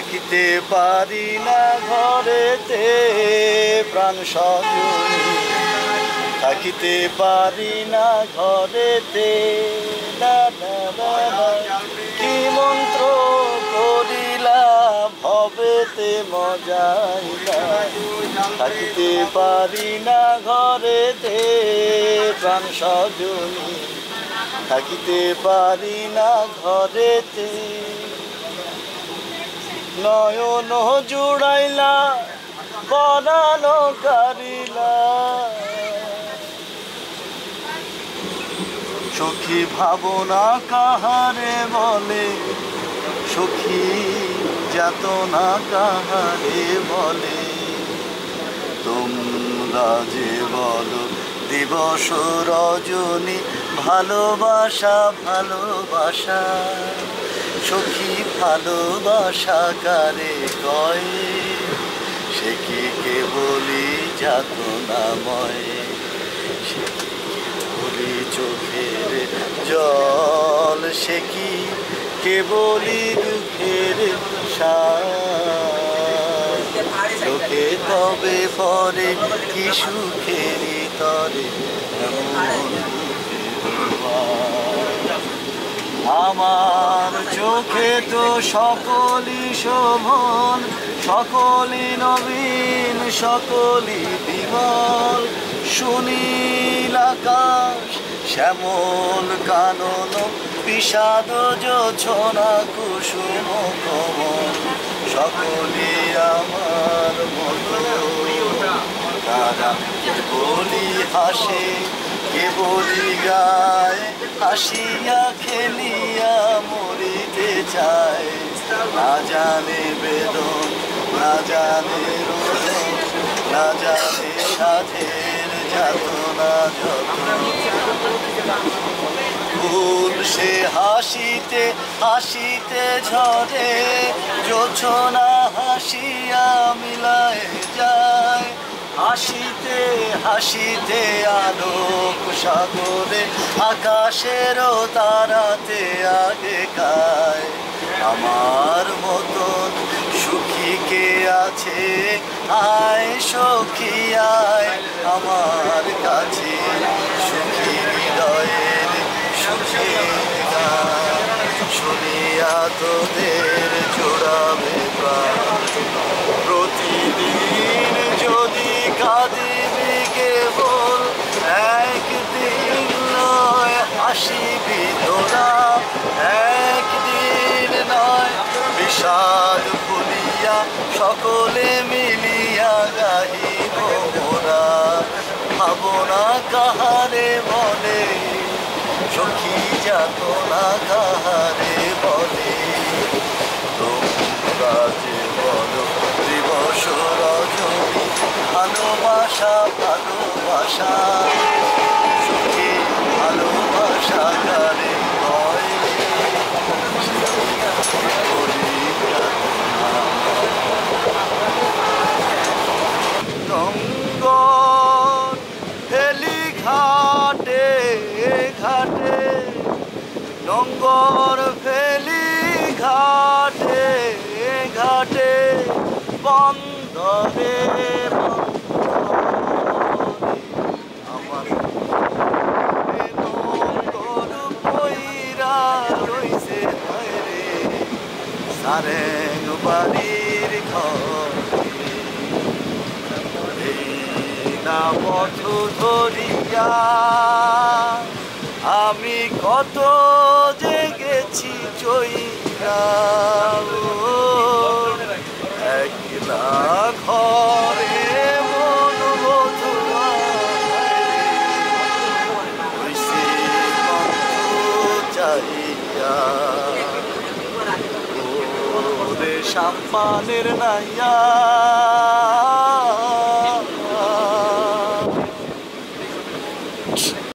থাকিতে পারি না ঘরেতে প্রাণ সজনী, থাকিতে পারি না ঘরেতে। কি মন্ত্র করিলা ভবেতে মজাইলা, থাকিতে পারি না ঘরেতে প্রাণ সজনী, থাকিতে পারি না ঘরেতে। নয়ন জুড়াইলা পরাণ কারিলা, সখী ভাবনা কাহারে বলে, সখী যাতনা কাহারে বলে। তোমরা যে বলো দিবস রজনী, ভালোবাসা ভালোবাসা, সখী ভালোবাসা কারে কয়, সে কি কেবলই যাতনাময়, সে কি কেবলই চোখের জল, সে কি কেবলই দুঃখের সার। লোকে তবে পরে কি সুখেরই তরে, আমার চোখে তো সকলই শোভন, সকলই নবীন, সকলই বিমল। সুনীল আকাশ শ্যামল কানন, বিষাদ জোছনা কুসুম কমল, সকলই আমার মতো। তারা বলি হাসে কেবলই গায়, হাসিয়া খেলিয়া মরিতে চায়। না জানে বেদন, না জানে রোদন, না জানে সাধের যাতনা যত। ফুল সে হাসিতে হাসিতে ঝরে, জোছনা হাসিয়া মিলায় যায়। হাসিতে হাসিতে আলোক সাগরে, আকাশেরও তারাতে আগে গায়। আমার মতন সুখী কে আছে, আয় সখী আয় আমার কাছে। সুখী হৃদয়ের সুখের গান, শুনিয়া তোদের জোড়াবে প্রাণ। প্রতিদিন যদি কাঁদিবি কেবল, একদিন নয় হাসিবি তোরা। একদিন নয় বিষাদ ভুলিয়া, সকলে মিলিয়া গাহিব মোরা। ভাবনা কাহারে বলে, সখী যাতনা কাহারে বলে। তোমরা যে বলো দিবস রজনী, ভালোবাসা ভালোবাসা, সখী ভালোবাসা কারে কয়, নঙ্গর ফেলি ঘাটে ঘাটে, নঙ্গর ফেলি ঘাটে ঘাটে, বন্দরে আমার নঙ্গর পইরা রইছে রে, সারেং বাড়ির ঘর। না পথ ধরিয়া আমি কত জেগেছি চইরা, একলা ঘরে মন বধুয়া হইছে চাইয়া। ওরে সাম্পানের নাইয়া